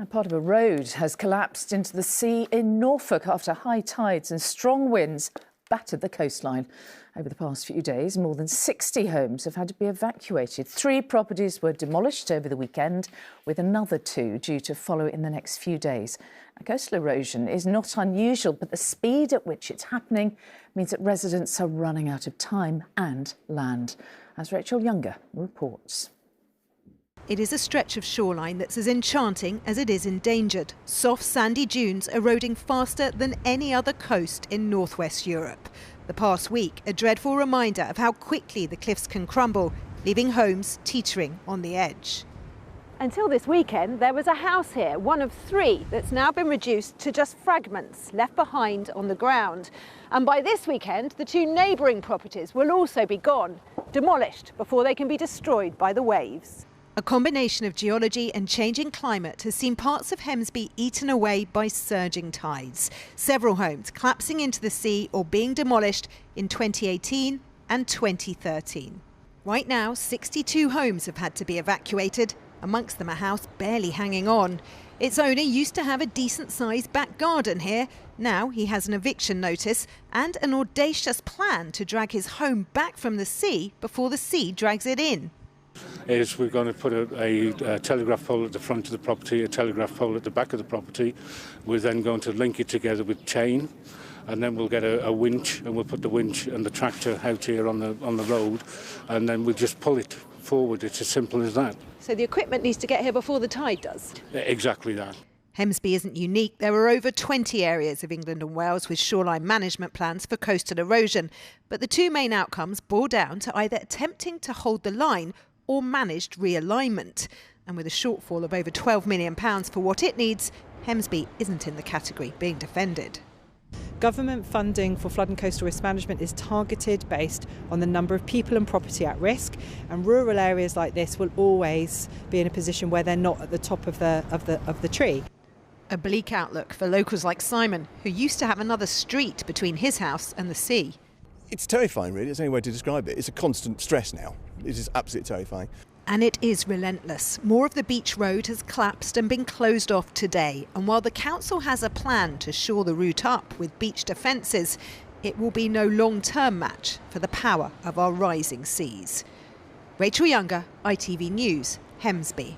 And part of a road has collapsed into the sea in Norfolk after high tides and strong winds battered the coastline. Over the past few days, more than 60 homes have had to be evacuated. 3 properties were demolished over the weekend, with another 2 due to follow in the next few days. Coastal erosion is not unusual, but the speed at which it's happening means that residents are running out of time and land. As Rachel Younger reports. It is a stretch of shoreline that's as enchanting as it is endangered. Soft sandy dunes eroding faster than any other coast in northwest Europe. The past week, a dreadful reminder of how quickly the cliffs can crumble, leaving homes teetering on the edge. Until this weekend, there was a house here, one of 3, that's now been reduced to just fragments left behind on the ground. And by this weekend, the 2 neighbouring properties will also be gone, demolished before they can be destroyed by the waves. A combination of geology and changing climate has seen parts of Hemsby eaten away by surging tides. Several homes collapsing into the sea or being demolished in 2018 and 2013. Right now, 62 homes have had to be evacuated, amongst them a house barely hanging on. Its owner used to have a decent-sized back garden here. Now he has an eviction notice and an audacious plan to drag his home back from the sea before the sea drags it in. We're going to put a telegraph pole at the front of the property, a telegraph pole at the back of the property. We're then going to link it together with chain, and then we'll get a winch, and we'll put the winch and the tractor out here on the road, and then we'll just pull it forward. It's as simple as that. So the equipment needs to get here before the tide does? Exactly that. Hemsby isn't unique. There are over 20 areas of England and Wales with shoreline management plans for coastal erosion. But the 2 main outcomes boil down to either attempting to hold the line or managed realignment. And with a shortfall of over £12 million for what it needs, Hemsby isn't in the category being defended. Government funding for flood and coastal risk management is targeted based on the number of people and property at risk, and rural areas like this will always be in a position where they're not at the top of the tree. A bleak outlook for locals like Simon, who used to have another street between his house and the sea. It's terrifying, really. It's the only way to describe it. It's a constant stress now. It is absolutely terrifying. And it is relentless. More of the beach road has collapsed and been closed off today. And while the council has a plan to shore the route up with beach defences, it will be no long-term match for the power of our rising seas. Rachel Younger, ITV News, Hemsby.